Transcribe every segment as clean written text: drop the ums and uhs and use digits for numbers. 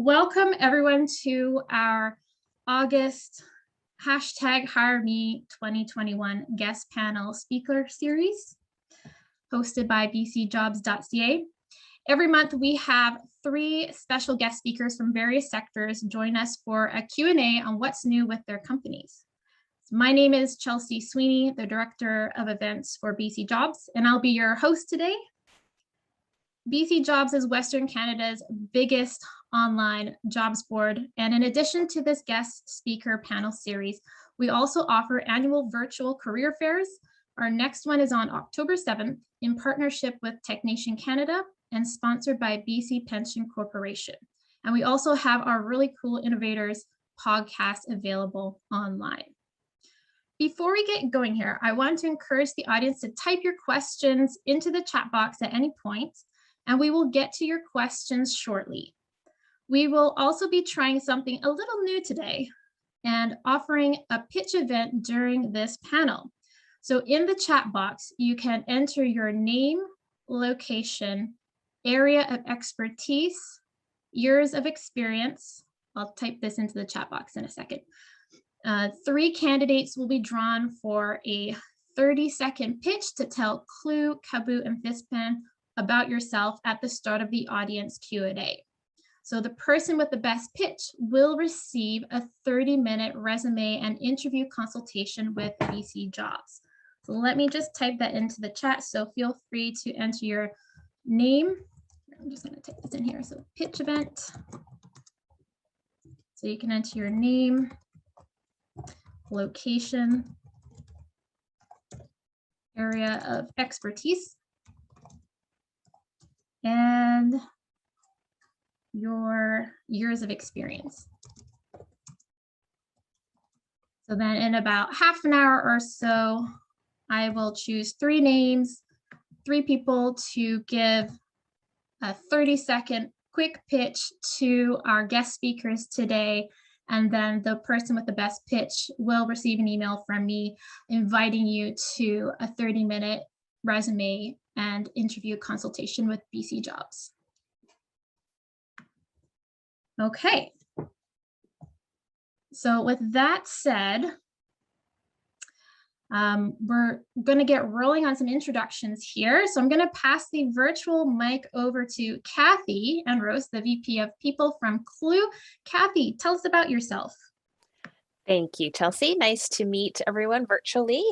Welcome everyone to our August #HireMe2021 guest panel speaker series hosted by bcjobs.ca. Every month we have 3 special guest speakers from various sectors join us for a Q&A on what's new with their companies. My name is Chelsea Sweeney, the Director of Events for BC Jobs, and I'll be your host today. BC Jobs is Western Canada's biggest online jobs board. And in addition to this guest speaker panel series, we also offer annual virtual career fairs. Our next one is on October 7th in partnership with TechNation Canada and sponsored by BC Pension Corporation. And we also have our really cool Innovators podcast available online. Before we get going here, I want to encourage the audience to type your questions into the chat box at any point, and we will get to your questions shortly. We will also be trying something a little new today and offering a pitch event during this panel. So in the chat box, you can enter your name, location, area of expertise, years of experience. I'll type this into the chat box in a second. 3 candidates will be drawn for a 30-second pitch to tell Clue, Kaboo, and Fistpan about yourself at the start of the audience Q&A. So the person with the best pitch will receive a 30-minute resume and interview consultation with BC Jobs. So let me just type that into the chat. So feel free to enter your name. I'm just going to type this in here. So pitch event. So you can enter your name, location, area of expertise, and your years of experience. So then in about half an hour or so, I will choose 3 names, 3 people to give a 30-second quick pitch to our guest speakers today. And then the person with the best pitch will receive an email from me inviting you to a 30-minute resume and interview consultation with BC Jobs. Okay. So with that said, we're going to get rolling on some introductions here. So I'm going to pass the virtual mic over to Kathy Enros, the VP of People from Clue. Kathy, tell us about yourself. Thank you, Chelsea. Nice to meet everyone virtually.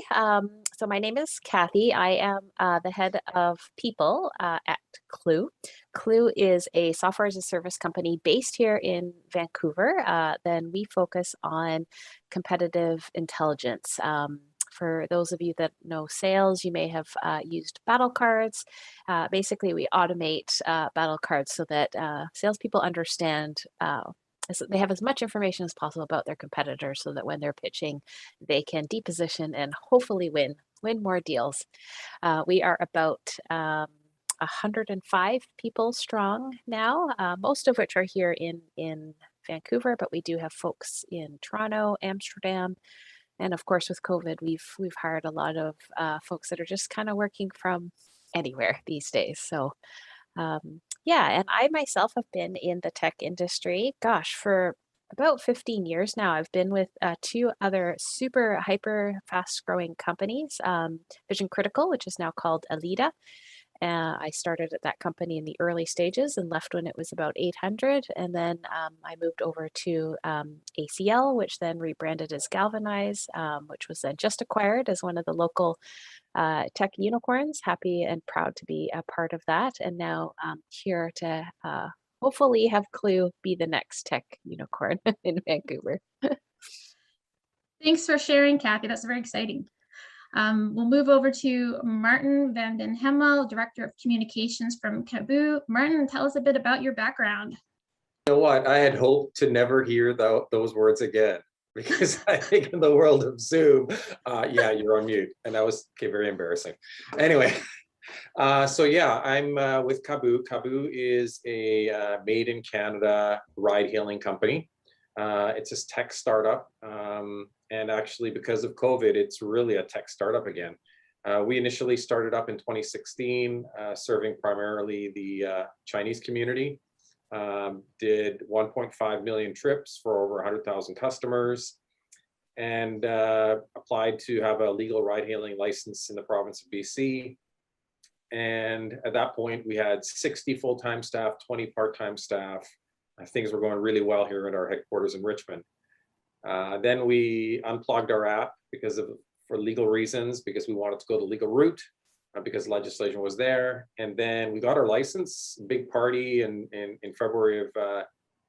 So my name is Kathy. I am the head of people at Clue. Clue is a software as a service company based here in Vancouver. Then we focus on competitive intelligence. For those of you that know sales, you may have used battle cards. Basically, we automate battle cards so that salespeople understand so they have as much information as possible about their competitors so that when they're pitching, they can deposition and hopefully win more deals. We are about 105 people strong now, most of which are here in Vancouver, but we do have folks in Toronto, Amsterdam, and of course with COVID, we've hired a lot of folks that are just kind of working from anywhere these days. So yeah, and I myself have been in the tech industry, gosh, for about 15 years now. I've been with 2 other super hyper fast growing companies, Vision Critical, which is now called Alida. I started at that company in the early stages and left when it was about 800. And then I moved over to ACL, which then rebranded as Galvanize, which was then just acquired as one of the local tech unicorns. Happy and proud to be a part of that. And now here to hopefully have Clue be the next tech unicorn in Vancouver. Thanks for sharing, Kathy. That's very exciting. We'll move over to Martin van den Hemel, Director of Communications from Kaboo. Martin, tell us a bit about your background. You know what? I had hoped to never hear those words again, because I think in the world of Zoom, yeah, you're on mute. And that was very embarrassing. Anyway, so yeah, I'm with Kaboo. Kaboo is a made in Canada ride hailing company. It's a tech startup. And actually, because of COVID, it's really a tech startup again. We initially started up in 2016, serving primarily the Chinese community. did 1.5 million trips for over 100,000 customers, and applied to have a legal ride-hailing license in the province of BC. And at that point, we had 60 full-time staff, 20 part-time staff. Things were going really well here at our headquarters in Richmond. Then we unplugged our app for legal reasons, because we wanted to go the legal route, because legislation was there. And then we got our license, big party in February of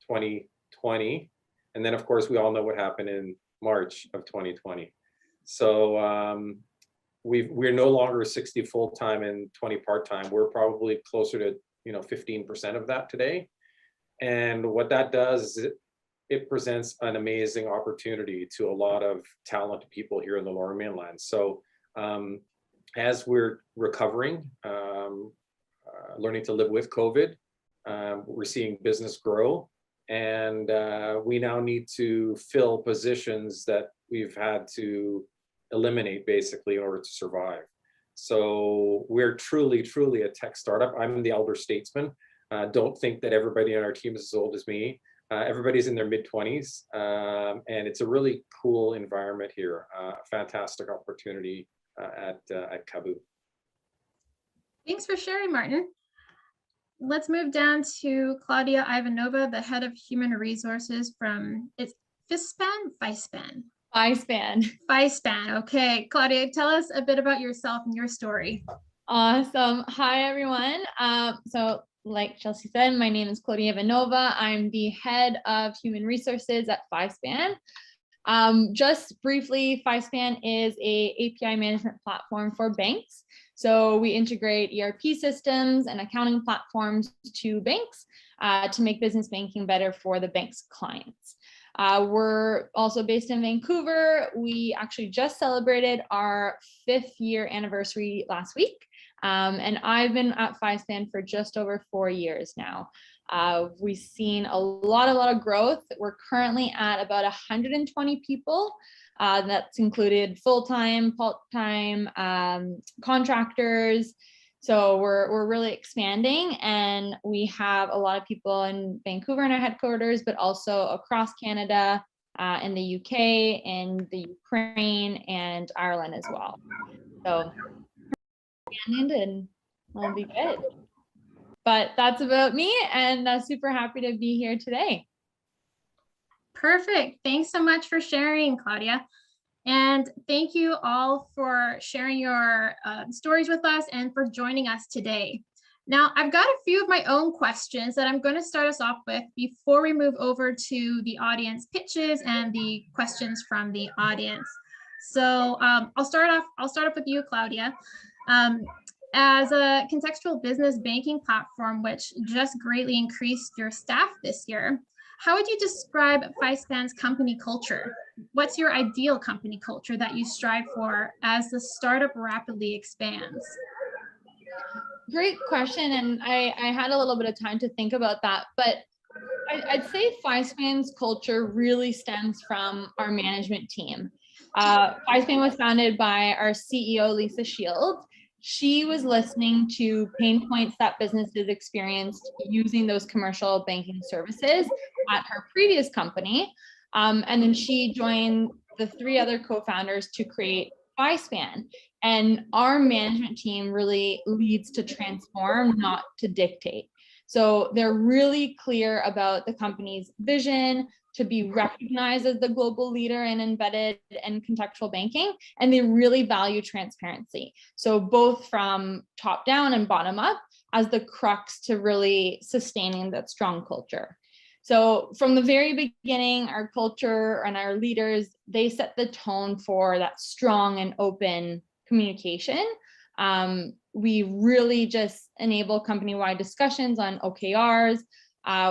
2020. And then, of course, we all know what happened in March of 2020. So we're no longer 60 full-time and 20 part-time. We're probably closer to 15% of that today. And what that does is it presents an amazing opportunity to a lot of talented people here in the Lower Mainland. So as we're recovering, learning to live with COVID, we're seeing business grow, and we now need to fill positions that we've had to eliminate basically in order to survive. So we're truly, truly a tech startup. I'm the elder statesman. Don't think that everybody on our team is as old as me. Everybody's in their mid-20s, and it's a really cool environment here. Fantastic opportunity at Kabu. Thanks for sharing, Martin. Let's move down to Claudia Ivanova, the head of human resources from, it's FISPAN? FISPAN. Okay, Claudia, tell us a bit about yourself and your story. Awesome. Hi, everyone. So like Chelsea said, my name is Claudia Ivanova. I'm the head of human resources at FISPAN. Just briefly, FISPAN is a API management platform for banks. So we integrate ERP systems and accounting platforms to banks to make business banking better for the bank's clients. We're also based in Vancouver. We actually just celebrated our 5th year anniversary last week. And I've been at FISPAN for just over 4 years now. We've seen a lot of growth. We're currently at about 120 people. That's included full-time, part-time, contractors. So we're really expanding, and we have a lot of people in Vancouver in our headquarters, but also across Canada, in the UK, in the Ukraine, and Ireland as well. So and I'll be good. But that's about me, and super happy to be here today. Perfect. Thanks so much for sharing, Claudia. And thank you all for sharing your stories with us and for joining us today. Now, I've got a few of my own questions that I'm going to start us off with before we move over to the audience pitches and the questions from the audience. So I'll start off with you, Claudia. As a contextual business banking platform, which just greatly increased your staff this year, how would you describe FISPAN's company culture? What's your ideal company culture that you strive for as the startup rapidly expands? Great question. And I had a little bit of time to think about that, but I'd say FISPAN's culture really stems from our management team. FISPAN was founded by our CEO, Lisa Shields. She was listening to pain points that businesses experienced using those commercial banking services at her previous company. And then she joined the 3 other co-founders to create FISPAN. And our management team really leads to transform, not to dictate. So they're really clear about the company's vision, to be recognized as the global leader in embedded and contextual banking, and they really value transparency. So both from top down and bottom up as the crux to really sustaining that strong culture. So from the very beginning, our culture and our leaders, they set the tone for that strong and open communication. We really just enable company-wide discussions on OKRs.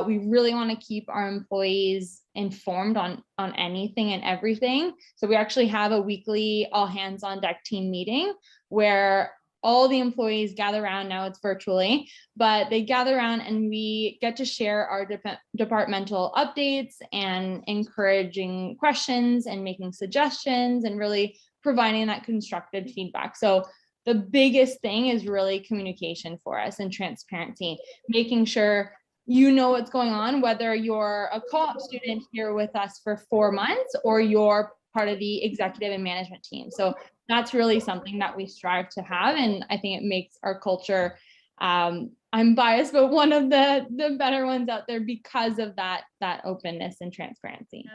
We really want to keep our employees informed on anything and everything. So we actually have a weekly all hands on deck team meeting where all the employees gather around. Now it's virtually, but they gather around and we get to share our departmental updates and encouraging questions and making suggestions and really providing that constructive feedback. So the biggest thing is really communication for us and transparency, making sure you know what's going on, whether you're a co-op student here with us for 4 months or you're part of the executive and management team. So that's really something that we strive to have. And I think it makes our culture, I'm biased, but one of the better ones out there because of that openness and transparency.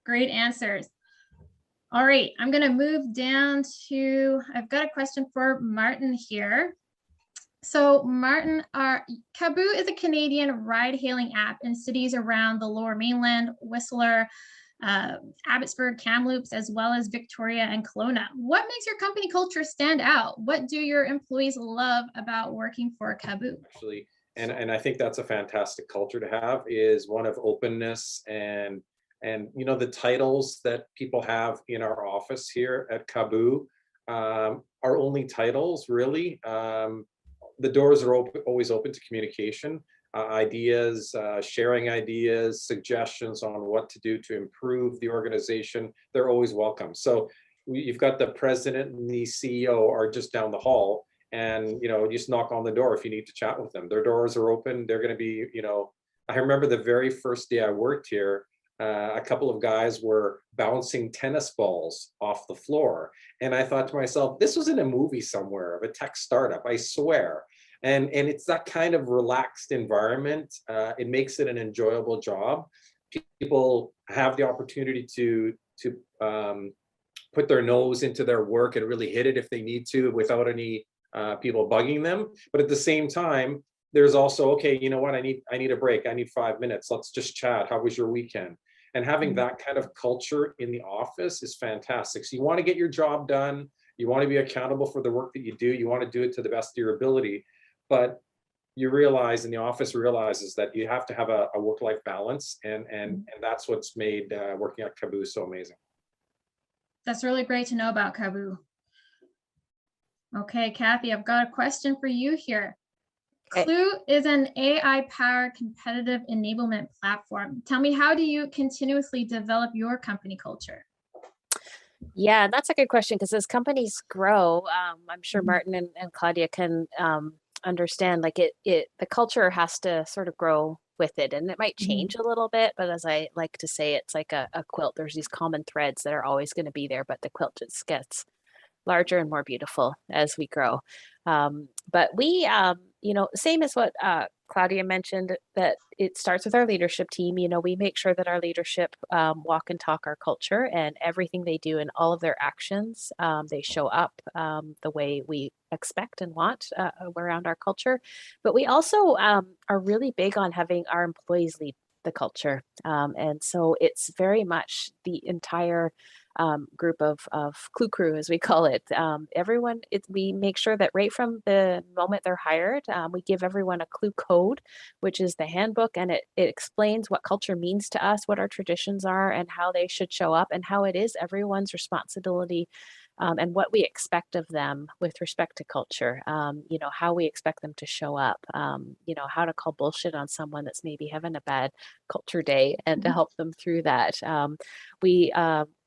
Great answers. All right, I'm going to move down to, I've got a question for Martin here. So Martin, Kaboo is a Canadian ride-hailing app in cities around the Lower Mainland, Whistler, Abbotsford, Kamloops, as well as Victoria and Kelowna. What makes your company culture stand out? What do your employees love about working for Kaboo? Actually, and I think that's a fantastic culture to have, is one of openness and you know, the titles that people have in our office here at Kaboo are only titles, really. The doors are always open to communication, ideas, sharing ideas, suggestions on what to do to improve the organization. They're always welcome. So you've got the president and the CEO are just down the hall, and you know, just knock on the door if you need to chat with them. Their doors are open. They're going to be, you know, I remember the very first day I worked here, a couple of guys were bouncing tennis balls off the floor. And I thought to myself, this was in a movie somewhere of a tech startup, I swear. And it's that kind of relaxed environment. It makes it an enjoyable job. People have the opportunity to put their nose into their work and really hit it if they need to without any people bugging them. But at the same time, there's also, okay, you know what, I need a break. I need 5 minutes. Let's just chat. How was your weekend? And having that kind of culture in the office is fantastic. So you want to get your job done. You want to be accountable for the work that you do. You want to do it to the best of your ability. But you realize, and the office realizes, that you have to have a work-life balance. And that's what's made working at Kaboo so amazing. That's really great to know about Kaboo. Okay, Kathy, I've got a question for you here. Okay. Clue is an AI-powered competitive enablement platform. Tell me, how do you continuously develop your company culture? Yeah, that's a good question, because as companies grow, I'm sure Martin and Claudia can understand, like the culture has to sort of grow with it, and it might change a little bit, but as I like to say, it's like a quilt. There's these common threads that are always going to be there, but the quilt just gets larger and more beautiful as we grow. But we, you know, same as what Claudia mentioned, that it starts with our leadership team. You know, we make sure that our leadership walk and talk our culture, and everything they do and all of their actions, they show up the way we expect and want around our culture. But we also are really big on having our employees lead the culture. And so it's very much the entire group of Clue Crew, as we call it. Everyone, we make sure that right from the moment they're hired, we give everyone a Clue code, which is the handbook, and it explains what culture means to us, what our traditions are, and how they should show up, and how it is everyone's responsibility, and what we expect of them with respect to culture. You know, how we expect them to show up. You know, how to call bullshit on someone that's maybe having a bad culture day, and to help them through that.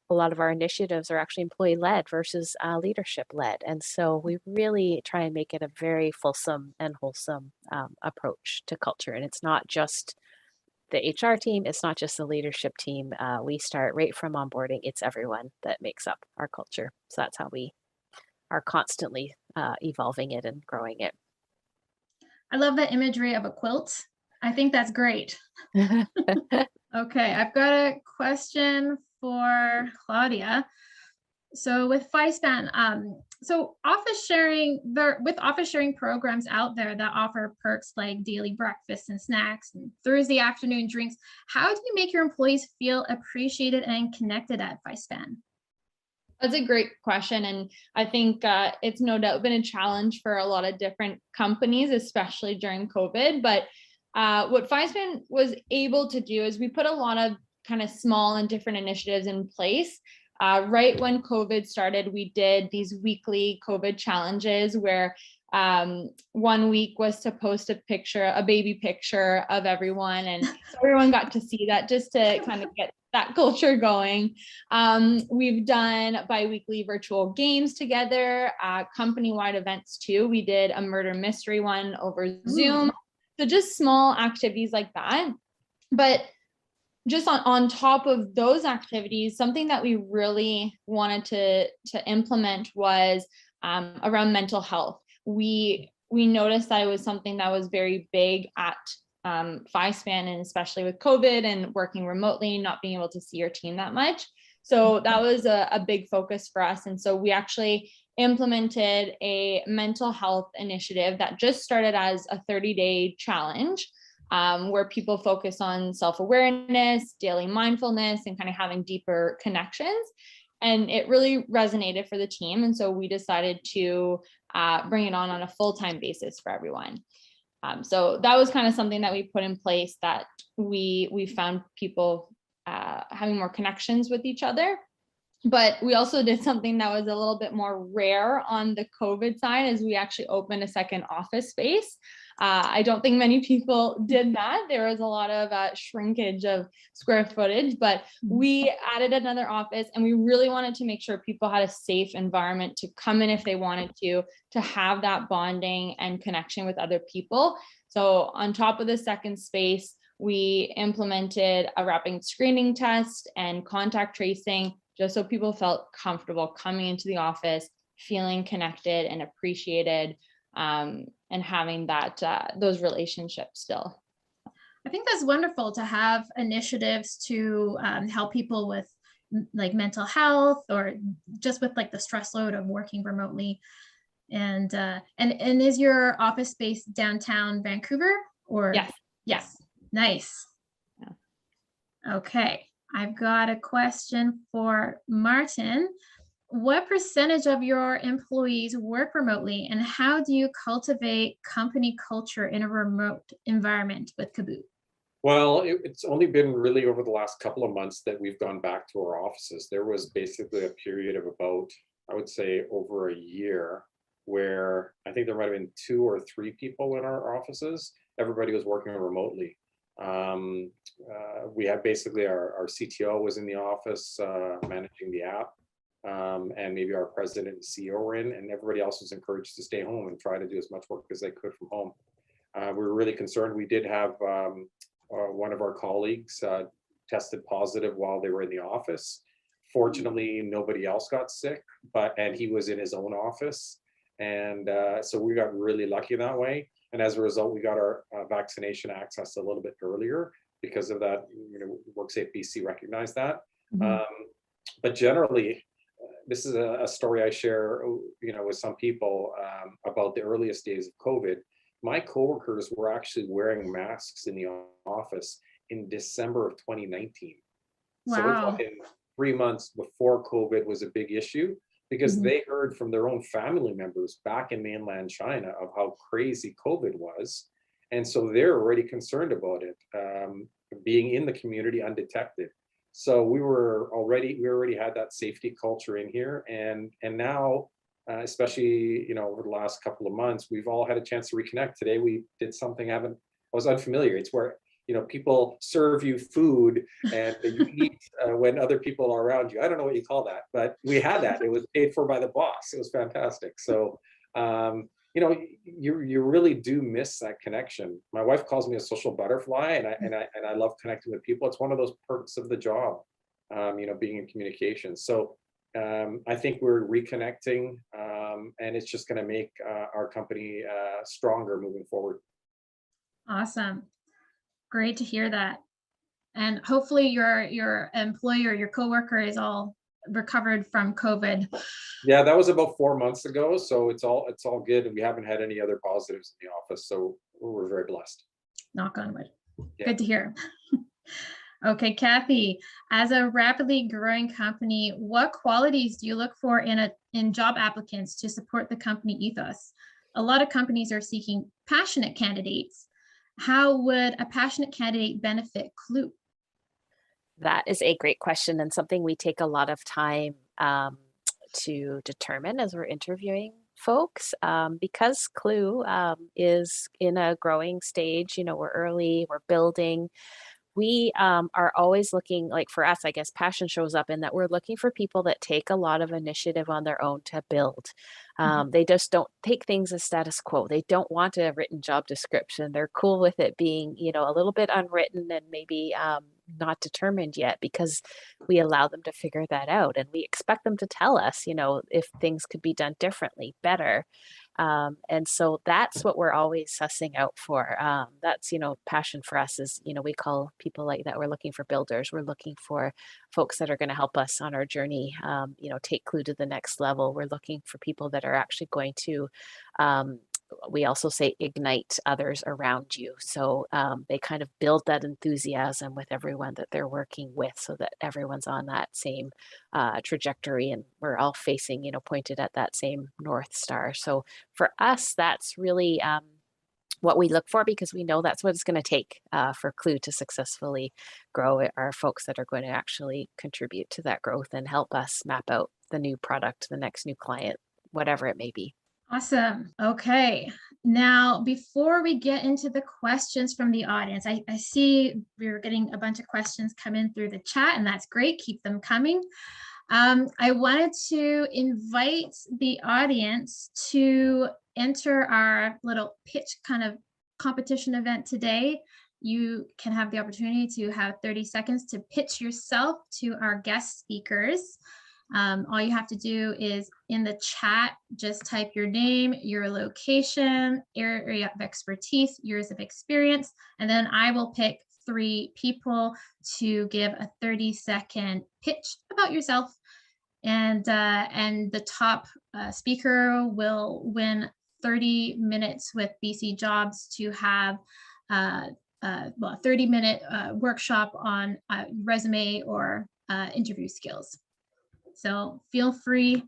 A lot of our initiatives are actually employee-led versus leadership-led. And so we really try and make it a very fulsome and wholesome approach to culture. And it's not just the HR team, it's not just the leadership team. We start right from onboarding. It's everyone that makes up our culture. So that's how we are constantly evolving it and growing it. I love the imagery of a quilt. I think that's great. Okay, I've got a question for Claudia. So with FiSpan, so office sharing, with office sharing programs out there that offer perks like daily breakfast and snacks and Thursday afternoon drinks, how do you make your employees feel appreciated and connected at FiSpan? That's a great question. And I think it's no doubt been a challenge for a lot of different companies, especially during COVID. But what FiSpan was able to do is we put a lot of kind of small and different initiatives in place. Right when COVID started, we did these weekly COVID challenges where 1 week was to post a baby picture of everyone. And so everyone got to see that, just to kind of get that culture going. We've done bi-weekly virtual games together, company-wide events too. We did a murder mystery one over Zoom. So just small activities like that. But just on top of those activities, something that we really wanted to implement was around mental health. We noticed that it was something that was very big at FiSpan, and especially with COVID and working remotely, not being able to see your team that much. So that was a big focus for us. And so we actually implemented a mental health initiative that just started as a 30-day challenge, where people focus on self-awareness, daily mindfulness, and kind of having deeper connections. And it really resonated for the team. And so we decided to bring it on a full-time basis for everyone. So that was kind of something that we put in place, that we found people having more connections with each other. But we also did something that was a little bit more rare on the COVID side, is we actually opened a second office space. I don't think many people did that. There was a lot of shrinkage of square footage, but we added another office, and we really wanted to make sure people had a safe environment to come in if they wanted to have that bonding and connection with other people. So on top of the second space, we implemented a rapid screening test and contact tracing, just so people felt comfortable coming into the office, feeling connected and appreciated, and having that those relationships still. I think that's wonderful to have initiatives to help people with like mental health, or just with like the stress load of working remotely. And is your office space downtown Vancouver, or? Yes. Yes. Nice. Yeah. Okay. I've got a question for Martin. What percentage of your employees work remotely, and how do you cultivate company culture in a remote environment with Kaboot? Well, it's only been really over the last couple of months that we've gone back to our offices. There was basically a period of about, I would say, over a year, where I think there might have been 2 or 3 people in our offices. Everybody was working remotely. We had basically our CTO was in the office managing the app, and maybe our president and CEO were in, and everybody else was encouraged to stay home and try to do as much work as they could from home. We were really concerned. We did have one of our colleagues tested positive while they were in the office. Fortunately, nobody else got sick, and he was in his own office. And so we got really lucky that way. And as a result, we got our vaccination access a little bit earlier because of that. WorkSafe BC recognized that. But generally, this is a story I share, with some people about the earliest days of COVID. My coworkers were actually wearing masks in the office in December of 2019. Wow. So we're talking 3 months before COVID was a big issue, because they heard from their own family members back in mainland China of how crazy COVID was. And so they're already concerned about it being in the community undetected. So we already had that safety culture in here. And now, especially, over the last couple of months, we've all had a chance to reconnect. Today, we did something I was unfamiliar. It's where people serve you food and you eat when other people are around you. I don't know what you call that, but we had that. It was paid for by the boss. It was fantastic. So, you really do miss that connection. My wife calls me a social butterfly, and I love connecting with people. It's one of those perks of the job, being in communication. So I think we're reconnecting, and it's just going to make our company stronger moving forward. Awesome. Great to hear that. And hopefully your employer, your coworker is all recovered from COVID. Yeah, that was about 4 months ago. So it's all good. And we haven't had any other positives in the office. So we're very blessed. Knock on wood. Yeah. Good to hear. Okay, Kathy, as a rapidly growing company, what qualities do you look for in job applicants to support the company ethos? A lot of companies are seeking passionate candidates. How would a passionate candidate benefit Klue? That is a great question, and something we take a lot of time to determine as we're interviewing folks, because Klue is in a growing stage. We're early, we're building. we are always looking, like for us, I guess passion shows up in that we're looking for people that take a lot of initiative on their own to build. They just don't take things as status quo. They don't want a written job description. They're cool with it being, a little bit unwritten and maybe not determined yet, because we allow them to figure that out. And we expect them to tell us, if things could be done differently, better. And so that's what we're always sussing out for. That's, passion for us is, we call people like that. We're looking for builders. We're looking for folks that are going to help us on our journey, take Clue to the next level. We're looking for people that are actually going to, we also say ignite others around you. So they kind of build that enthusiasm with everyone that they're working with, so that everyone's on that same trajectory and we're all facing, pointed at that same North Star. So for us, that's really what we look for, because we know that's what it's going to take for Clue to successfully grow. It are folks that are going to actually contribute to that growth and help us map out the new product, the next new client, whatever it may be. Awesome. Okay. Now, before we get into the questions from the audience, I see we're getting a bunch of questions come in through the chat, and that's great. Keep them coming. I wanted to invite the audience to enter our little pitch kind of competition event today. You can have the opportunity to have 30 seconds to pitch yourself to our guest speakers. All you have to do is in the chat, just type your name, your location, area of expertise, years of experience, and then I will pick 3 people to give a 30-second pitch about yourself. And the top speaker will win 30 minutes with BC Jobs to have a 30-minute workshop on resume or interview skills. So feel free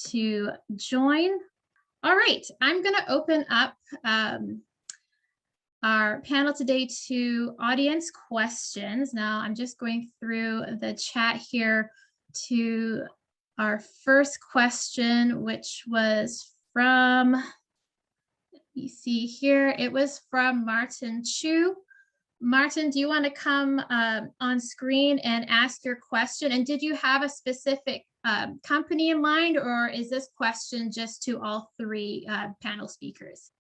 to join. All right, I'm going to open up our panel today to audience questions. Now I'm just going through the chat here to our first question, which was from, let me see here, it was from Martin Chu. Martin, do you want to come on screen and ask your question? And did you have a specific company in mind, or is this question just to all 3 panel speakers?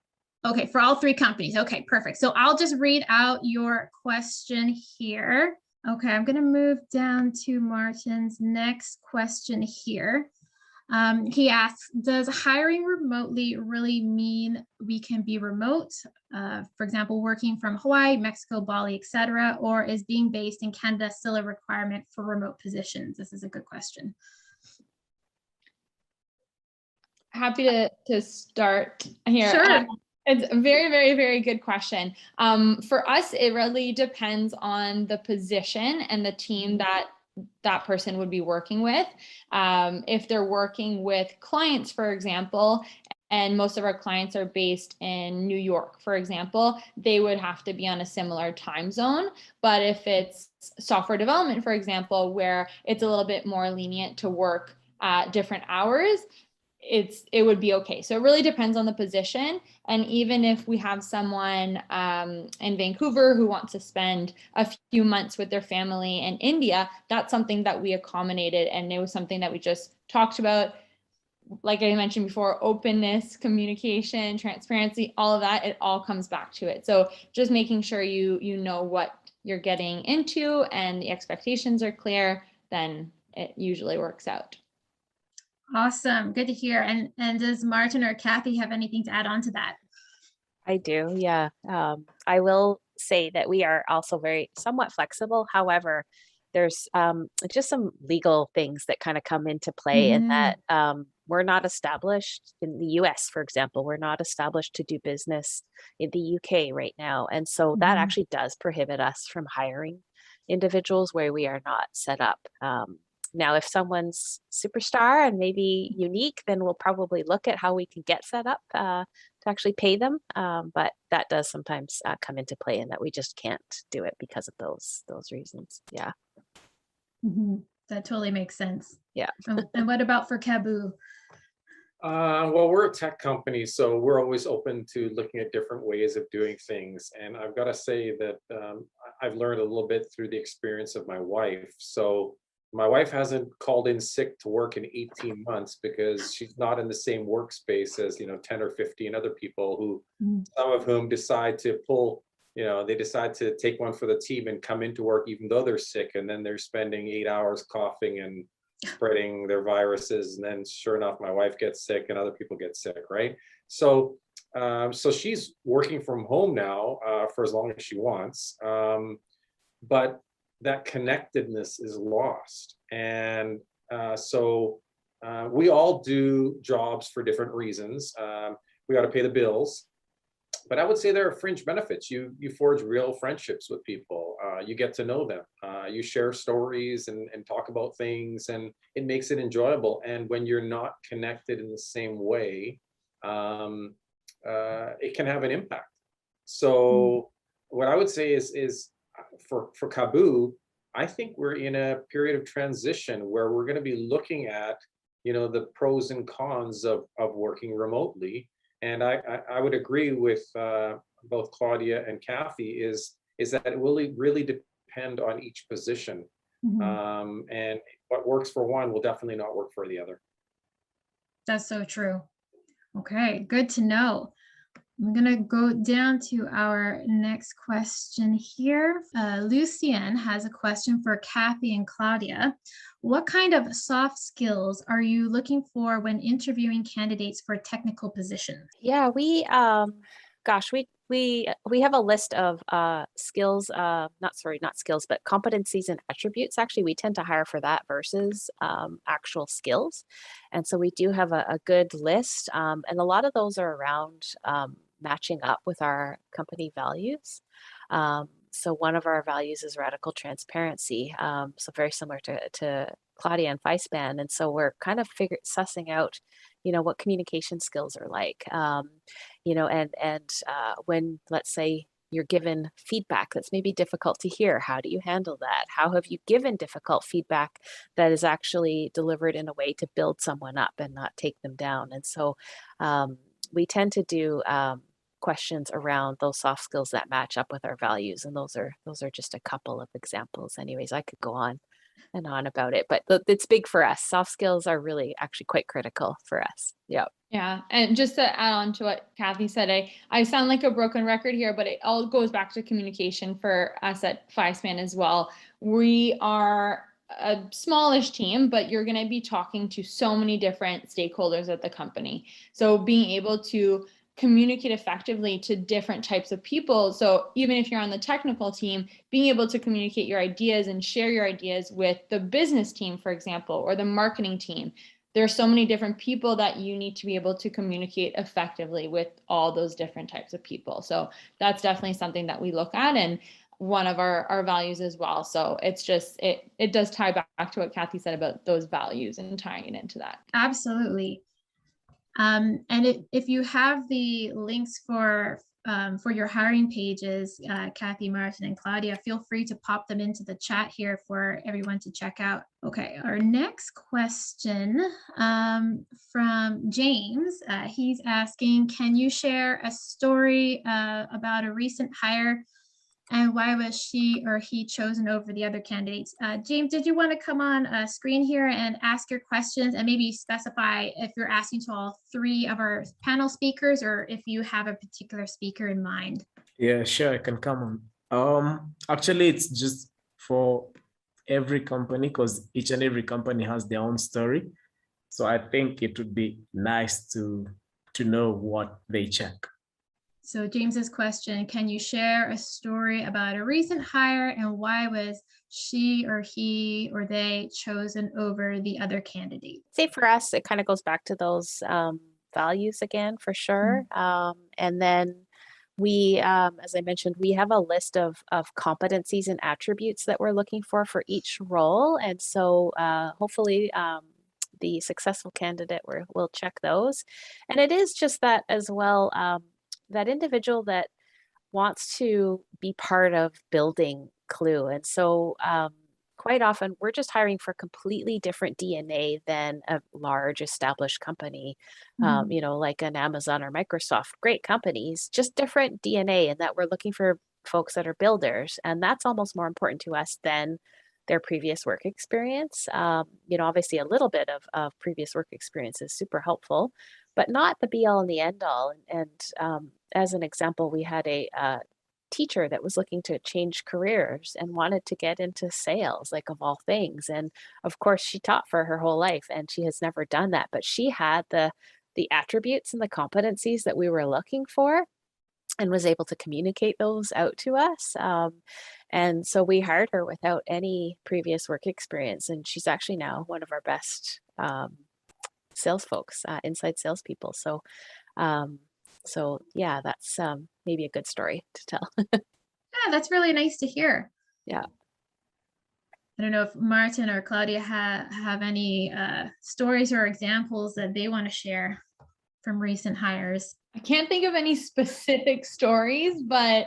Okay, for all 3 companies. Okay, perfect. So I'll just read out your question here. Okay, I'm going to move down to Martin's next question here. He asks, does hiring remotely really mean we can be remote? For example, working from Hawaii, Mexico, Bali, etc., or is being based in Canada still a requirement for remote positions? This is a good question. Happy to start here. Sure. It's a very, very, very good question. For us, it really depends on the position and the team that person would be working with. If they're working with clients, for example, and most of our clients are based in New York, for example, they would have to be on a similar time zone. But if it's software development, for example, where it's a little bit more lenient to work at different hours, it would be okay. So it really depends on the position. And even if we have someone in Vancouver who wants to spend a few months with their family in India, that's something that we accommodated. And it was something that we just talked about. Like I mentioned before, openness, communication, transparency, all of that, it all comes back to it. So just making sure you know what you're getting into and the expectations are clear, then it usually works out. Awesome. Good to hear. And does Martin or Kathy have anything to add on to that? I do, yeah. I will say that we are also somewhat flexible. However, there's just some legal things that kind of come into play in that we're not established in the US, for example. We're not established to do business in the UK right now. And so that actually does prohibit us from hiring individuals where we are not set up. Now, if someone's superstar and maybe unique, then we'll probably look at how we can get set up to actually pay them. But that does sometimes come into play, in that we just can't do it because of those reasons. Yeah. That totally makes sense. Yeah. And what about for Kabu? Well, we're a tech company, so we're always open to looking at different ways of doing things. And I've got to say that I've learned a little bit through the experience of my wife. So my wife hasn't called in sick to work in 18 months because she's not in the same workspace as, 10 or 15 other people who, Mm. some of whom decide to pull, they decide to take one for the team and come into work even though they're sick. And then they're spending 8 hours coughing and spreading their viruses, and then sure enough my wife gets sick and other people get sick, right? So she's working from home now for as long as she wants, but that connectedness is lost. And we all do jobs for different reasons. We got to pay the bills, but I would say there are fringe benefits. You forge real friendships with people. You get to know them. You share stories and talk about things, and it makes it enjoyable. And when you're not connected in the same way, it can have an impact. So what I would say is for Kabu, I think we're in a period of transition where we're going to be looking at, the pros and cons of working remotely. And I would agree with both Claudia and Kathy is that it will really depend on each position. Mhm. And what works for one will definitely not work for the other. That's so true. Okay, good to know. I'm gonna go down to our next question here. Lucian has a question for Kathy and Claudia. What kind of soft skills are you looking for when interviewing candidates for technical positions? Yeah, gosh, we have a list of skills, not skills, but competencies and attributes. Actually, we tend to hire for that versus actual skills, and so we do have a good list, and a lot of those are around matching up with our company values. So one of our values is radical transparency. So very similar to Claudia and FiSpan, and so we're kind of sussing out, what communication skills are like. And when, let's say, you're given feedback that's maybe difficult to hear, how do you handle that? How have you given difficult feedback that is actually delivered in a way to build someone up and not take them down? And so we tend to do questions around those soft skills that match up with our values, and those are just a couple of examples. Anyways, I could go on and on about it, but it's big for us. Soft skills are really actually quite critical for us. Yeah. Yeah. And just to add on to what Kathy said, I sound like a broken record here, but it all goes back to communication for us at FiSpan as well. We are a smallish team, but you're going to be talking to so many different stakeholders at the company. So being able to communicate effectively to different types of people. So even if you're on the technical team, being able to communicate your ideas and share your ideas with the business team, for example, or the marketing team. There are so many different people that you need to be able to communicate effectively with all those different types of people. So that's definitely something that we look at, and one of our values as well. So it's just, it does tie back to what Kathy said about those values and tying it into that. Absolutely. And if you have the links for your hiring pages, Kathy, Martin, and Claudia, feel free to pop them into the chat here for everyone to check out. Okay, our next question from James. He's asking, can you share a story about a recent hire and why was she or he chosen over the other candidates? James, did you want to come on screen here and ask your questions and maybe specify if you're asking to all three of our panel speakers or if you have a particular speaker in mind? Yeah, sure, I can come on. Actually, it's just for every company because each and every company has their own story. So I think it would be nice to know what they check. So James's question, can you share a story about a recent hire and why was she or he or they chosen over the other candidate? Say for us, it kind of goes back to those values again, for sure. And then we, as I mentioned, we have a list of competencies and attributes that we're looking for each role. And so hopefully the successful candidate will check those. And it is just that as well, that individual that wants to be part of building Klue. And so quite often we're just hiring for completely different DNA than a large established company, Mhm. like an Amazon or Microsoft, great companies, just different DNA, and that we're looking for folks that are builders. And that's almost more important to us than their previous work experience. Obviously a little bit of previous work experience is super helpful, but not the be all and the end all. And as an example, we had a teacher that was looking to change careers and wanted to get into sales, like of all things. And of course, she taught for her whole life and she has never done that, but she had the attributes and the competencies that we were looking for and was able to communicate those out to us. And so we hired her without any previous work experience, and she's actually now one of our best sales folks, inside salespeople. Um, so yeah, that's maybe a good story to tell. Yeah, that's really nice to hear. Yeah. I don't know if Martin or Claudia have any stories or examples that they want to share from recent hires. I can't think of any specific stories, but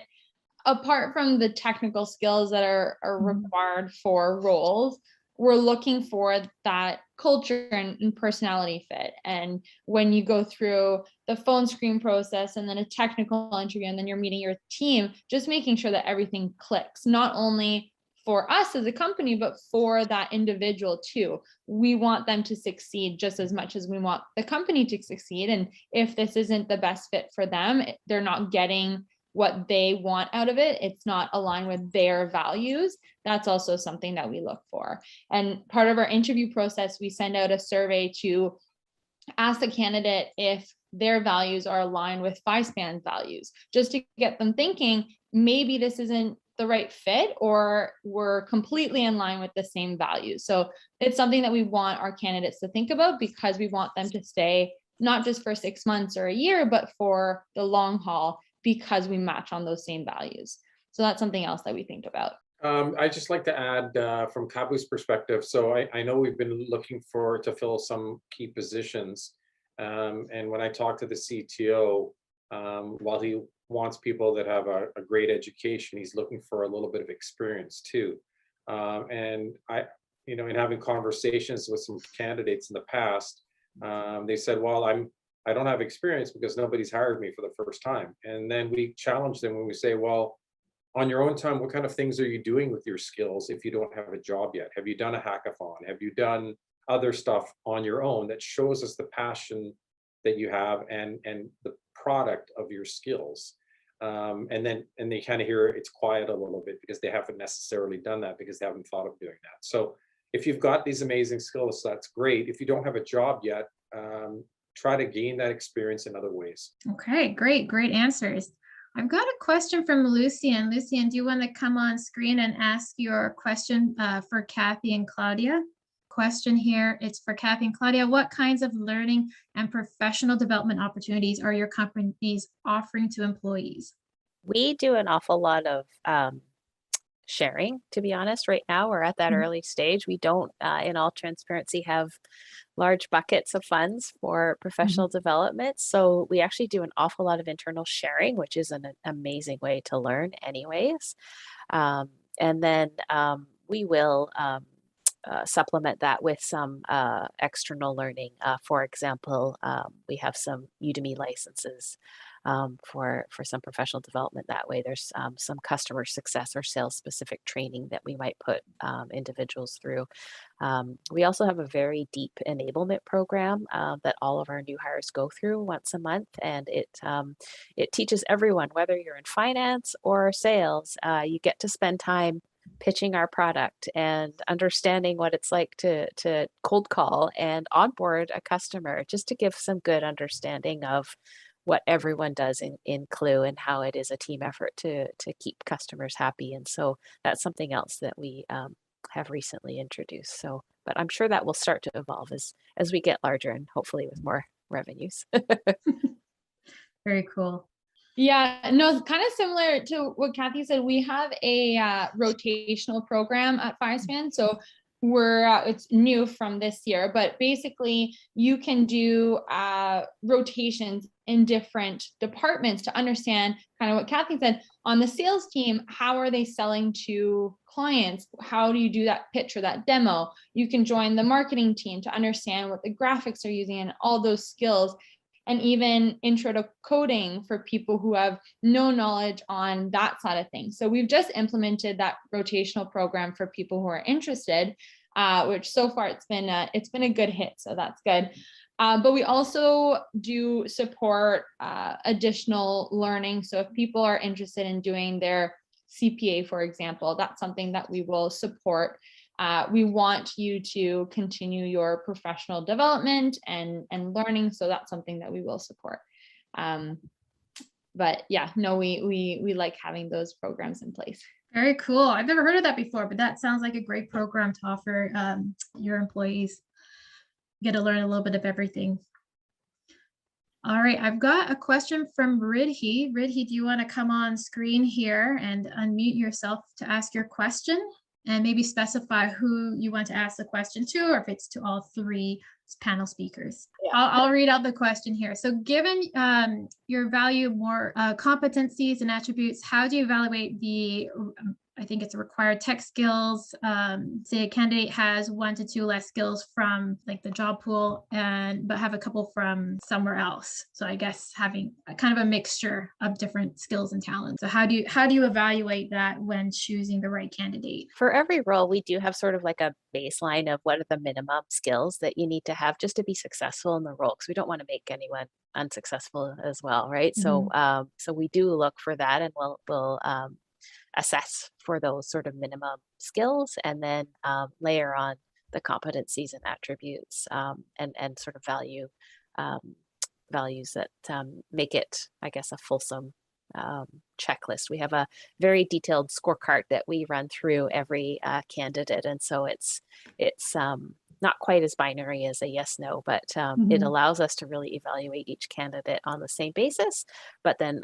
apart from the technical skills that are required for roles, we're looking for that culture and personality fit. And when you go through the phone screen process and then a technical interview, and then you're meeting your team, just making sure that everything clicks, not only for us as a company, but for that individual too. We want them to succeed just as much as we want the company to succeed. And if this isn't the best fit for them, they're not getting what they want out of it, it's not aligned with their values, that's also something that we look for. And part of our interview process, we send out a survey to ask the candidate if their values are aligned with FiSpan's values, just to get them thinking, maybe this isn't the right fit, or we're completely in line with the same values. So it's something that we want our candidates to think about, because we want them to stay not just for 6 months or a year, but for the long haul, because we match on those same values. So that's something else that we think about. I'd just like to add from Kabu's perspective. So I know we've been looking to fill some key positions. And when I talk to the CTO, while he wants people that have a great education, he's looking for a little bit of experience too. And in having conversations with some candidates in the past, they said, well, I don't have experience because nobody's hired me for the first time. And then we challenge them when we say, well, on your own time, what kind of things are you doing with your skills if you don't have a job yet? Have you done a hackathon? Have you done other stuff on your own that shows us the passion that you have and the product of your skills? And they kind of hear it's quiet a little bit because they haven't necessarily done that, because they haven't thought of doing that. So if you've got these amazing skills, that's great. If you don't have a job yet, try to gain that experience in other ways. Okay, great answers. I've got a question from Lucian. Lucian, do you want to come on screen and ask your question for Kathy and Claudia? Question here, it's for Kathy and Claudia. What kinds of learning and professional development opportunities are your companies offering to employees? We do an awful lot of sharing, to be honest. Right now, we're at that early stage. We don't, in all transparency, have large buckets of funds for professional development. So we actually do an awful lot of internal sharing, which is an amazing way to learn anyways. And then we will supplement that with some external learning. For example, we have some Udemy licenses for some professional development that way. There's some customer success or sales specific training that we might put individuals through. We also have a very deep enablement program that all of our new hires go through once a month, and it teaches everyone, whether you're in finance or sales, you get to spend time pitching our product and understanding what it's like to cold call and onboard a customer, just to give some good understanding of what everyone does in Clue and how it is a team effort to keep customers happy. And so that's something else that we have recently introduced. So, but I'm sure that will start to evolve as we get larger and hopefully with more revenues. Very cool. Yeah, no, kind of similar to what Kathy said. We have a rotational program at FiSpan. So it's new from this year, but basically you can do rotations in different departments to understand kind of what Kathy said. On the sales team, how are they selling to clients? How do you do that pitch or that demo? You can join the marketing team to understand what the graphics are using and all those skills, and even intro to coding for people who have no knowledge on that side of things. So we've just implemented that rotational program for people who are interested, which so far it's been a good hit. So that's good. But we also do support additional learning. So if people are interested in doing their CPA, for example, that's something that we will support. We want you to continue your professional development and learning. So that's something that we will support. But yeah, no, we like having those programs in place. Very cool. I've never heard of that before, but that sounds like a great program to offer your employees. Get to learn a little bit of everything. All right, I've got a question from Ridhi. Ridhi, do you want to come on screen here and unmute yourself to ask your question? And maybe specify who you want to ask the question to, or if it's to all three panel speakers. Yeah. I'll read out the question here. So given your value more competencies and attributes, how do you evaluate the, I think it's required tech skills? Say a candidate has 1 to 2 less skills from like the job pool, but have a couple from somewhere else. So I guess having a kind of a mixture of different skills and talents. So how do you evaluate that when choosing the right candidate? For every role, we do have sort of like a baseline of what are the minimum skills that you need to have just to be successful in the role, because we don't want to make anyone unsuccessful as well, right? Mm-hmm. So we do look for that, and we'll assess for those sort of minimum skills, and then layer on the competencies and attributes, and sort of values that make it, I guess, a fulsome checklist. We have a very detailed scorecard that we run through every candidate, and so it's not quite as binary as a yes no, but it allows us to really evaluate each candidate on the same basis, but then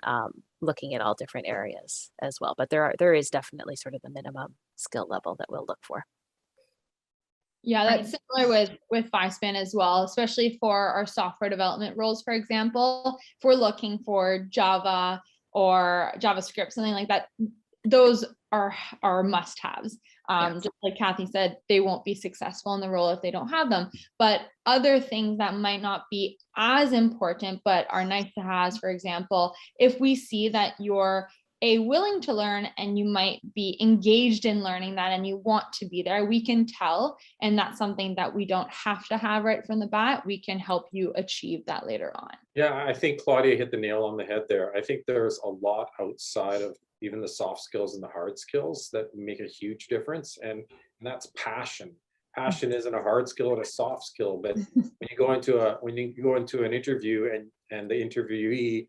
looking at all different areas as well. But there is definitely sort of the minimum skill level that we'll look for. Yeah, that's similar with FiveSpan as well, especially for our software development roles, for example. If we're looking for Java or JavaScript, something like that, those are must-haves. Yes. Just like Kathy said, they won't be successful in the role if they don't have them. But other things that might not be as important, but are nice to have, for example, if we see that you're willing to learn and you might be engaged in learning that and you want to be there, we can tell. And that's something that we don't have to have right from the bat. We can help you achieve that later on. Yeah, I think Claudia hit the nail on the head there. I think there's a lot outside of even the soft skills and the hard skills that make a huge difference. And that's passion. Passion isn't a hard skill and a soft skill, but when you go into an interview and the interviewee,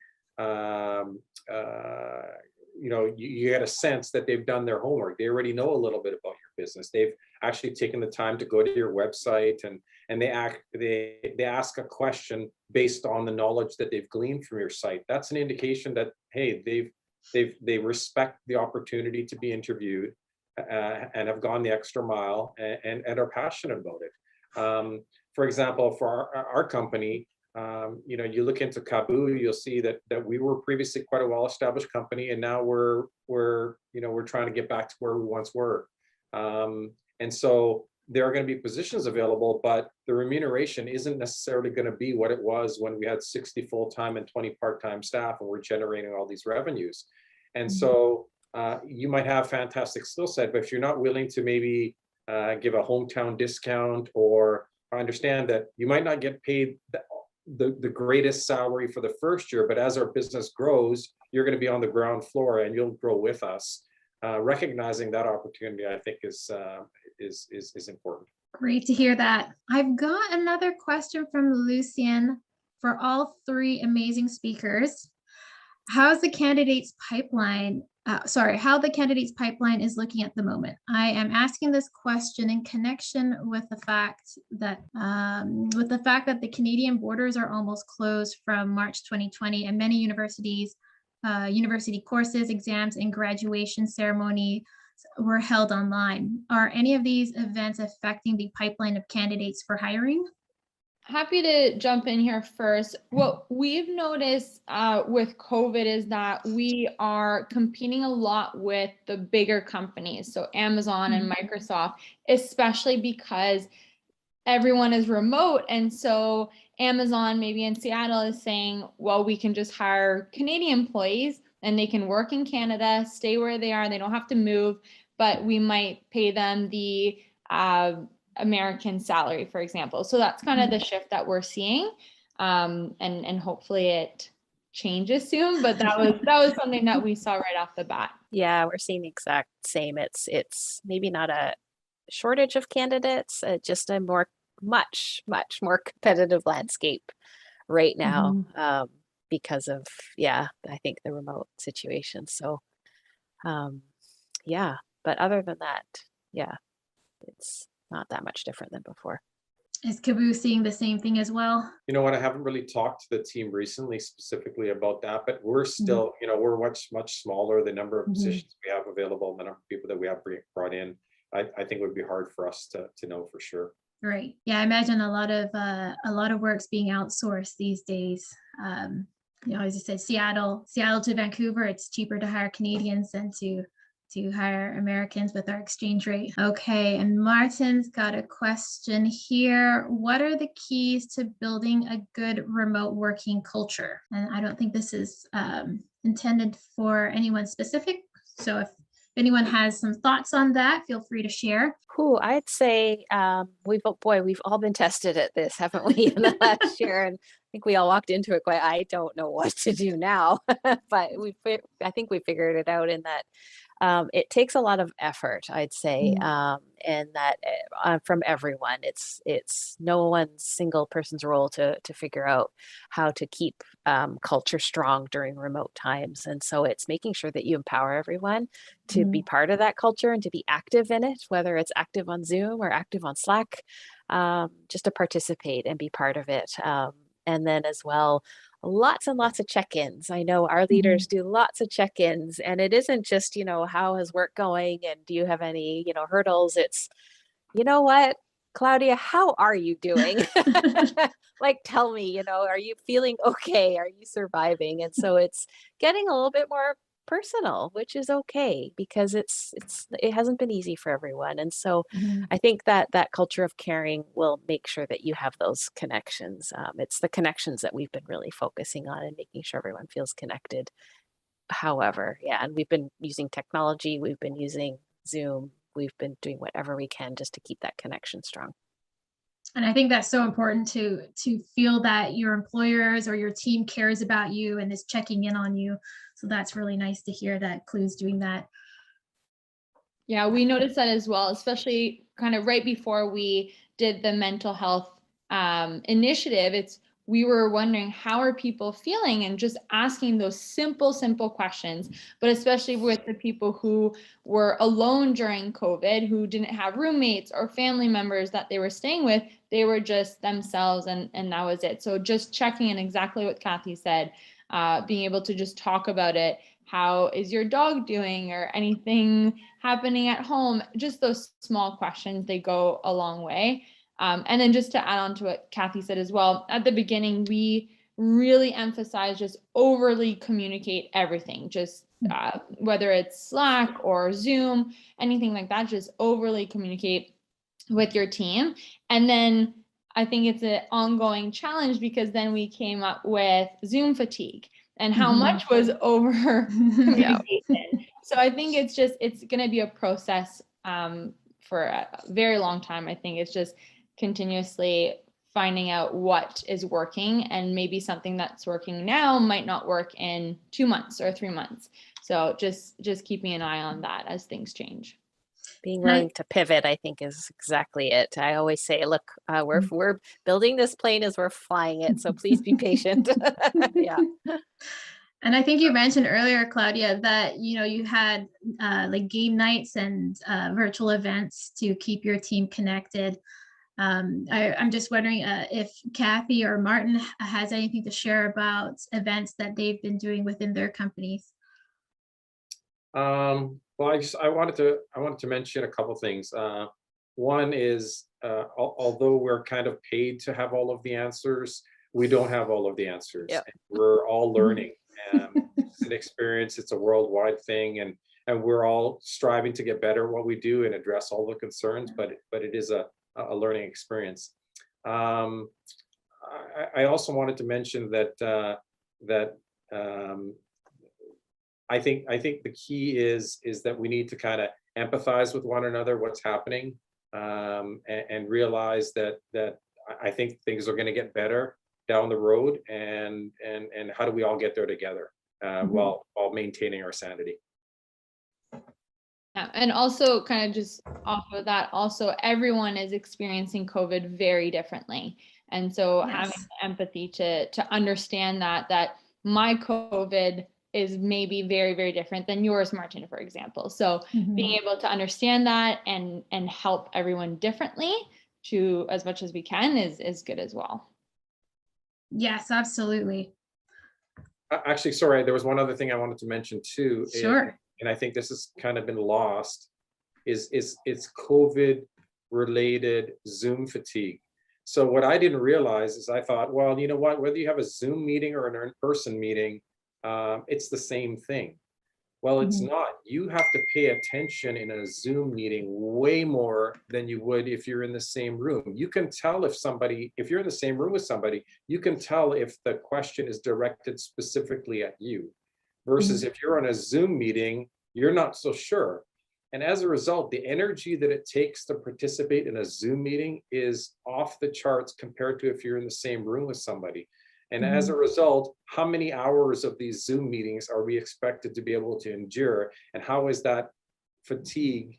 you get a sense that they've done their homework. They already know a little bit about your business. They've actually taken the time to go to your website and they ask a question based on the knowledge that they've gleaned from your site. That's an indication that, hey, they respect the opportunity to be interviewed and have gone the extra mile and are passionate about it. For example, for our company, you look into Kaboo, you'll see that we were previously quite a well-established company, and now we're trying to get back to where we once were. And so there are going to be positions available, but the remuneration isn't necessarily going to be what it was when we had 60 full-time and 20 part-time staff and we're generating all these revenues. And so you might have fantastic skill set, but if you're not willing to maybe give a hometown discount, or understand that you might not get paid the greatest salary for the first year, but as our business grows, you're going to be on the ground floor and you'll grow with us. Recognizing that opportunity, I think, is important. Great to hear that. I've got another question from Lucien for all three amazing speakers. How the candidates pipeline is looking at the moment. I am asking this question in connection with the fact that the Canadian borders are almost closed from March 2020, and many university courses, exams, and graduation ceremony were held online. Are any of these events affecting the pipeline of candidates for hiring? Happy to jump in here first. What we've noticed with COVID is that we are competing a lot with the bigger companies, so Amazon and Microsoft, especially because everyone is remote. And so Amazon, maybe in Seattle, is saying, well, we can just hire Canadian employees and they can work in Canada, stay where they are, they don't have to move, but we might pay them the American salary, for example. So that's kind of the shift that we're seeing. And hopefully it changes soon, but that was something that we saw right off the bat. Yeah, we're seeing the exact same. It's maybe not a shortage of candidates, just a much more competitive landscape right now, because of, I think the remote situation. So yeah, but other than that, it's not that much different than before. Is Caboose seeing the same thing as well? You know what, I haven't really talked to the team recently specifically about that, but we're still, we're much smaller. The number of positions we have available, the number of people that we have brought in, I think it would be hard for us to know for sure. Right. Yeah, I imagine a lot of work's being outsourced these days. As you said, Seattle to Vancouver, it's cheaper to hire Canadians than to hire Americans with our exchange rate. Okay, and Martin's got a question here. What are the keys to building a good remote working culture? And I don't think this is intended for anyone specific. So if anyone has some thoughts on that, feel free to share. Cool. I'd say we've all been tested at this, haven't we, in the last year? And I think we all walked into it going, I don't know what to do now, but I think we figured it out in that it takes a lot of effort, I'd say, and that from everyone. It's no one single person's role to figure out how to keep culture strong during remote times. And so it's making sure that you empower everyone to be part of that culture and to be active in it, whether it's active on Zoom or active on Slack, just to participate and be part of it. And then as well, lots and lots of check-ins. I know our leaders do lots of check-ins, and it isn't just, how is work going and do you have any, hurdles? It's, you know what, Claudia, how are you doing? Like, tell me, are you feeling okay? Are you surviving? And so it's getting a little bit more personal, which is okay, because it hasn't been easy for everyone. And so I think that culture of caring will make sure that you have those connections. It's the connections that we've been really focusing on and making sure everyone feels connected. However, and we've been using technology, we've been using Zoom, we've been doing whatever we can just to keep that connection strong. And I think that's so important to feel that your employers or your team cares about you and is checking in on you. So that's really nice to hear that Clue's doing that. Yeah, we noticed that as well, especially kind of right before we did the mental health initiative. We were wondering, how are people feeling, and just asking those simple questions, but especially with the people who were alone during COVID, who didn't have roommates or family members that they were staying with, they were just themselves, and that was it. So just checking in, exactly what Kathy said, being able to just talk about it. How is your dog doing, or anything happening at home? Just those small questions, they go a long way. And then just to add on to what Kathy said as well, at the beginning, we really emphasize just overly communicate everything, just whether it's Slack or Zoom, anything like that, just overly communicate with your team. And then I think it's an ongoing challenge, because then we came up with Zoom fatigue and how much was over communication. So I think it's going to be a process for a very long time. I think it's just continuously finding out what is working, and maybe something that's working now might not work in 2 months or 3 months. So just keeping an eye on that as things change. Being willing to pivot, I think, is exactly it. I always say, look, we're building this plane as we're flying it, so please be patient. Yeah. And I think you mentioned earlier, Claudia, that you had like game nights and virtual events to keep your team connected. I'm just wondering if Kathy or Martin has anything to share about events that they've been doing within their companies. Well, I wanted to mention a couple things. One is, although we're kind of paid to have all of the answers, we don't have all of the answers. Yep. And we're all learning. It's an experience. It's a worldwide thing, and we're all striving to get better at what we do and address all the concerns. But it is a learning experience. I also wanted to mention that I think the key is that we need to kind of empathize with one another, what's happening, and realize that I think things are going to get better down the road, and how do we all get there together while maintaining our sanity. Yeah, and also kind of just off of that, also everyone is experiencing COVID very differently. And so having Yes. empathy to understand that my COVID is maybe very, very different than yours, Martin, for example. So being able to understand that and help everyone differently to as much as we can is good as well. Yes, absolutely. Actually, sorry, there was one other thing I wanted to mention too. Sure. And I think this has kind of been lost, is it's COVID related Zoom fatigue. So what I didn't realize is I thought, well, you know what, whether you have a Zoom meeting or an in-person meeting, it's the same thing. Well, it's not. You have to pay attention in a Zoom meeting way more than you would if you're in the same room. You can tell if you're in the same room with somebody, you can tell if the question is directed specifically at you. Versus if you're on a Zoom meeting, you're not so sure. And as a result, the energy that it takes to participate in a Zoom meeting is off the charts compared to if you're in the same room with somebody. And as a result, how many hours of these Zoom meetings are we expected to be able to endure? And how is that fatigue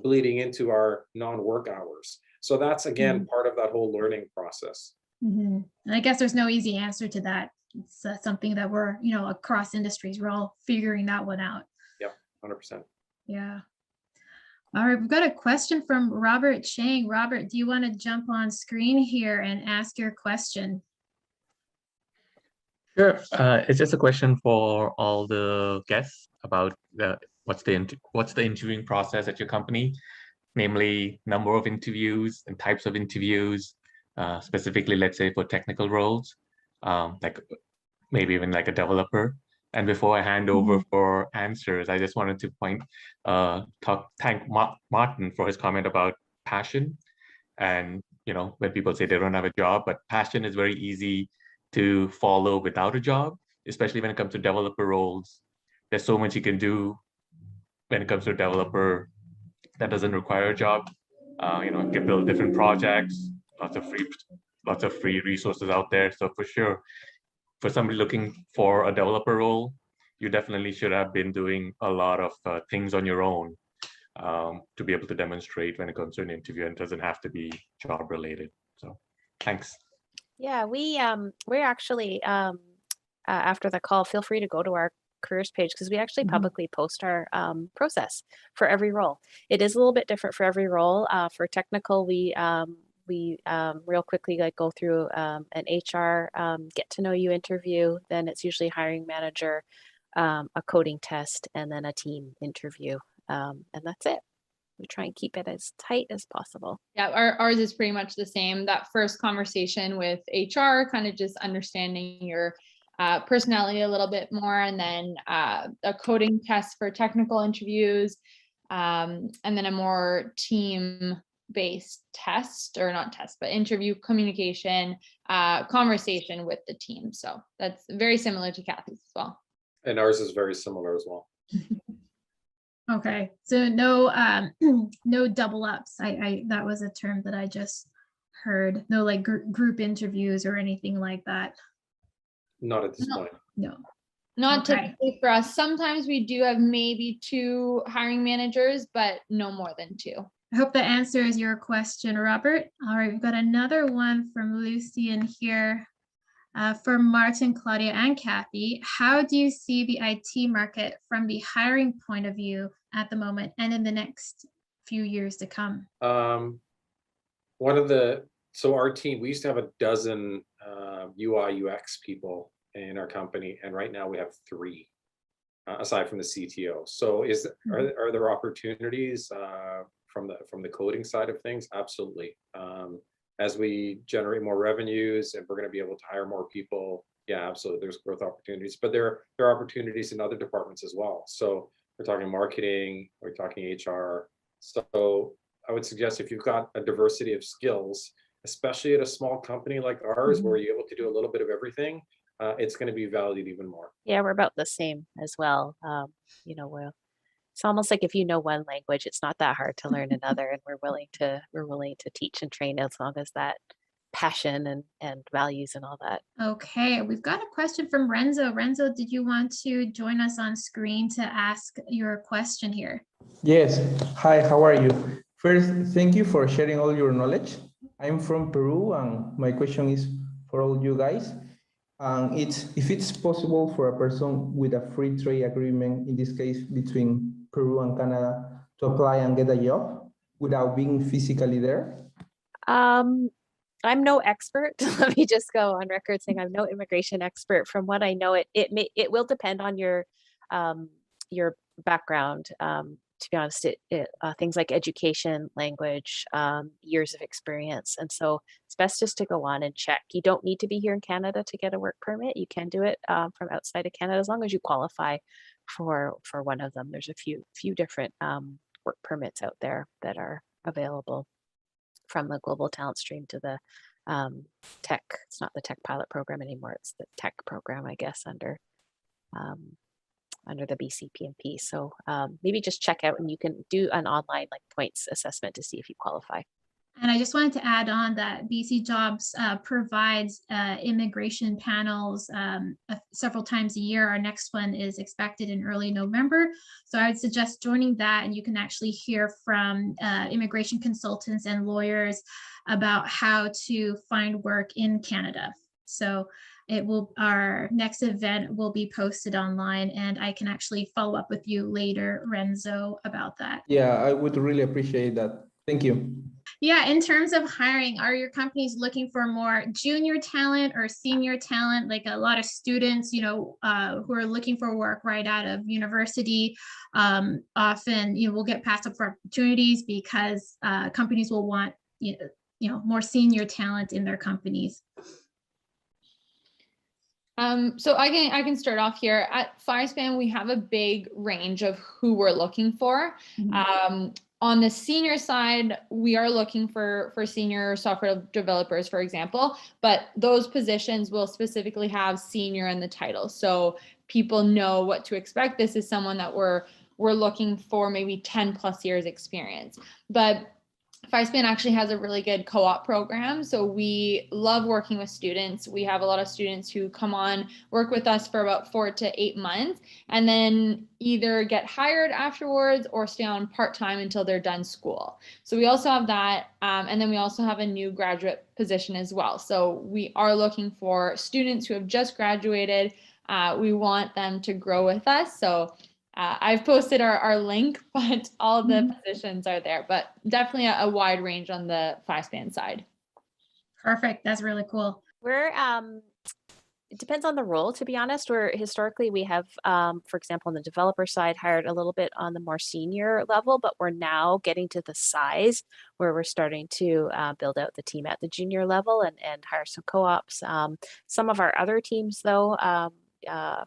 bleeding into our non-work hours? So that's, again, part of that whole learning process. And I guess there's no easy answer to that. It's something that we're, across industries, we're all figuring that one out. Yep, 100%. Yeah. All right, we've got a question from Robert Chang. Robert, do you want to jump on screen here and ask your question? Sure. It's just a question for all the guests about what's the interviewing process at your company, namely number of interviews and types of interviews, specifically, let's say for technical roles, like maybe even like a developer. And before I hand over for answers, I just wanted to thank Martin for his comment about passion. And when people say they don't have a job, but passion is very easy to follow without a job, especially when it comes to developer roles. There's so much you can do when it comes to a developer that doesn't require a job. You can build different projects, lots of free resources out there. So for sure, for somebody looking for a developer role, you definitely should have been doing a lot of things on your own to be able to demonstrate when it comes to an interview, and it doesn't have to be job related. So thanks. Yeah, we're actually after the call, feel free to go to our careers page, because we actually publicly post our process for every role. It is a little bit different for every role. For technical, we real quickly go through an HR get to know you interview. Then it's usually hiring manager, a coding test, and then a team interview, and that's it. We try and keep it as tight as possible. Yeah, ours is pretty much the same. That first conversation with HR, kind of just understanding your personality a little bit more, and then a coding test for technical interviews, and then a more team-based test, or not test, but interview communication, conversation with the team. So that's very similar to Kathy's as well. And ours is very similar as well. Okay, so no no double ups. I that was a term that I just heard. No group interviews or anything like that. Not at this point. No. Not Okay. typically for us. Sometimes we do have maybe 2 hiring managers, but no more than 2. I hope that answers your question, Robert. All right, we've got another one from Lucy in here. For Martin, Claudia, and Kathy, how do you see the IT market from the hiring point of view at the moment and in the next few years to come? So our team, we used to have a dozen UI UX people in our company, and right now we have 3. aside from the CTO. So are there opportunities from the coding side of things? Absolutely. As we generate more revenues and we're going to be able to hire more people, yeah, absolutely. There's growth opportunities, but there are opportunities in other departments as well. So we're talking marketing, we're talking HR. So I would suggest if you've got a diversity of skills, especially at a small company like ours, where you're able to do a little bit of everything, it's going to be valued even more. Yeah, we're about the same as well. You know, it's almost like if you know one language, it's not that hard to learn another, and we're willing to teach and train as long as that passion and values and all that. Okay, we've got a question from Renzo. Renzo, did you want to join us on screen to ask your question here? Yes. Hi, how are you? First, thank you for sharing all your knowledge. I'm from Peru, and my question is for all you guys. It's if it's possible for a person with a free trade agreement, in this case between Peru and Canada, to apply and get a job without being physically there. I'm no expert. Let me just go on record saying I'm no immigration expert. From what I know, it will depend on your background. To be honest, things like education, language, years of experience, and so it's best just to go on and check. You don't need to be here in Canada to get a work permit. You can do it from outside of Canada as long as you qualify for one of them. There's a few different work permits out there that are available, from the Global Talent Stream to the tech. It's not the tech pilot program anymore. It's the tech program, I guess, under the BCPMP. So maybe just check out, and you can do an online points assessment to see if you qualify. And I just wanted to add on that BC Jobs provides immigration panels several times a year. Our next one is expected in early November. So I would suggest joining that, and you can actually hear from immigration consultants and lawyers about how to find work in Canada. So our next event will be posted online, and I can actually follow up with you later, Renzo, about that. Yeah, I would really appreciate that. Thank you. Yeah, in terms of hiring, are your companies looking for more junior talent or senior talent? Like a lot of students, who are looking for work right out of university, often, will get passed up for opportunities because companies will want, more senior talent in their companies. So I can start off here. At FiveSpan, we have a big range of who we're looking for. On the senior side, we are looking for senior software developers, for example, but those positions will specifically have senior in the title. So people know what to expect. This is someone that we're looking for maybe 10 plus years experience. But FiveSpan actually has a really good co-op program. So we love working with students. We have a lot of students who come on, work with us for about 4 to 8 months, and then either get hired afterwards or stay on part-time until they're done school. So we also have that. And then we also have a new graduate position as well. So we are looking for students who have just graduated. We want them to grow with us. So I've posted our link, but all the positions are there, but definitely a wide range on the FiveSpan side. Perfect. That's really cool. It depends on the role, to be honest. Historically, we have, for example, on the developer side, hired a little bit on the more senior level, but we're now getting to the size where we're starting to build out the team at the junior level and hire some co-ops. Some of our other teams, though,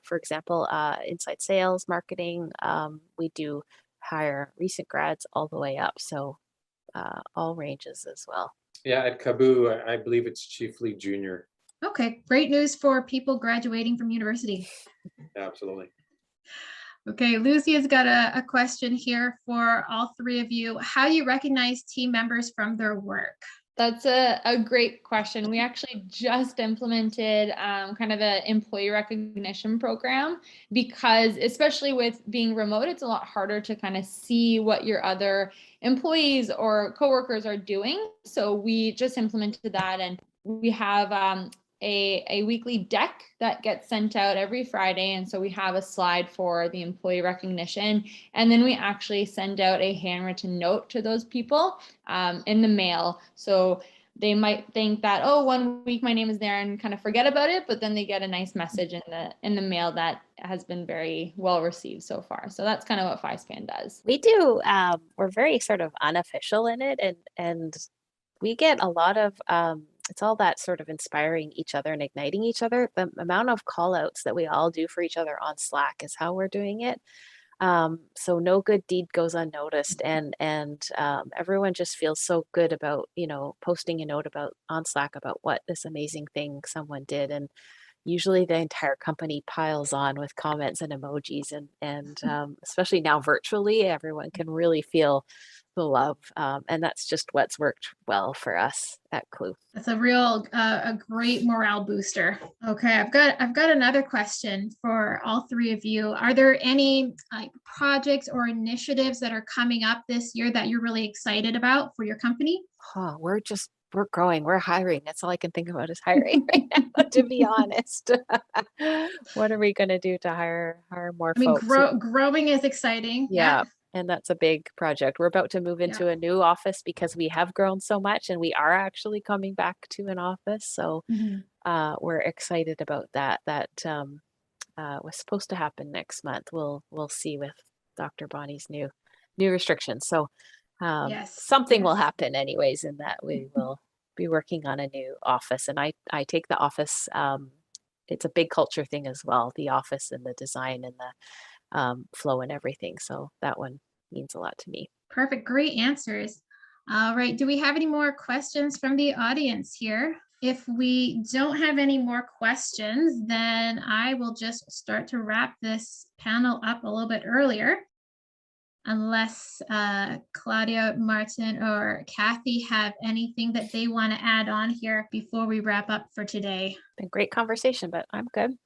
for example, inside sales, marketing, we do hire recent grads all the way up. So all ranges as well. Yeah, at Kaboo, I believe it's chiefly junior. Okay, great news for people graduating from university. Absolutely. Okay, Lucia's got a question here for all three of you. How do you recognize team members from their work? That's a great question. We actually just implemented kind of an employee recognition program because, especially with being remote, it's a lot harder to kind of see what your other employees or coworkers are doing. So we just implemented that, and we have a weekly deck that gets sent out every Friday. And so we have a slide for the employee recognition. And then we actually send out a handwritten note to those people in the mail. So they might think that, oh, 1 week my name is there and kind of forget about it, but then they get a nice message in the mail that has been very well received so far. So that's kind of what FiSpan does. We do. We're very sort of unofficial in it, and we get a lot of. It's all that sort of inspiring each other and igniting each other. The amount of call outs that we all do for each other on Slack is how we're doing it. So no good deed goes unnoticed, and everyone just feels so good about, you know, posting a note about on Slack about what this amazing thing someone did, and usually the entire company piles on with comments and emojis, and especially now virtually, everyone can really feel the love, and that's just what's worked well for us at Clue. That's a real, a great morale booster. Okay, I've got another question for all three of you. Are there any like projects or initiatives that are coming up this year that you're really excited about for your company? Oh, we're growing, we're hiring. That's all I can think about is hiring right now, to be honest. What are we going to do to hire more I mean, folks? growing is exciting. Yeah. And that's a big project. We're about to move into a new office because we have grown so much, and we are actually coming back to an office. So we're excited about that. That was supposed to happen next month. We'll see with Dr. Bonnie's new restrictions. So something will happen anyways, in that we will be working on a new office. And I take the office, it's a big culture thing as well, the office and the design and the flow and everything. So that one means a lot to me. Perfect. Great answers. All right. Do we have any more questions from the audience here? If we don't have any more questions, then I will just start to wrap this panel up a little bit earlier. Unless Claudia, Martin, or Kathy have anything that they want to add on here before we wrap up for today. Been a great conversation, but I'm good.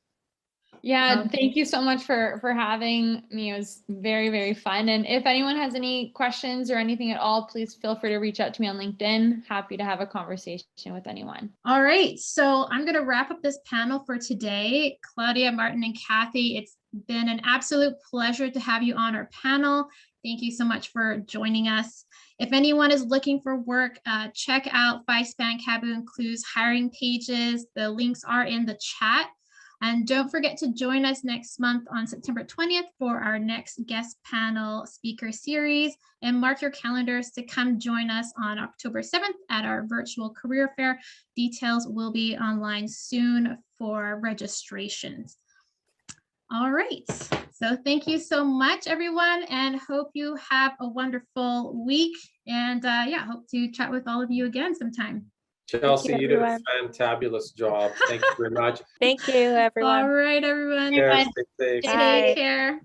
Yeah, thank you so much for having me. It was very, very fun. And if anyone has any questions or anything at all, please feel free to reach out to me on LinkedIn. Happy to have a conversation with anyone. All right, so I'm going to wrap up this panel for today. Claudia, Martin, and Kathy, it's been an absolute pleasure to have you on our panel. Thank you so much for joining us. If anyone is looking for work, check out FiSpan, Kabbu, and Clue's hiring pages. The links are in the chat. And don't forget to join us next month on September 20th for our next guest panel speaker series, and mark your calendars to come join us on October 7th at our virtual career fair. Details will be online soon for registrations. All right, so thank you so much, everyone, and hope you have a wonderful week. And hope to chat with all of you again sometime. Chelsea, you did a fantabulous job. Thank you very much. Thank you, everyone. All right, everyone. Take care. Stay safe. Take care.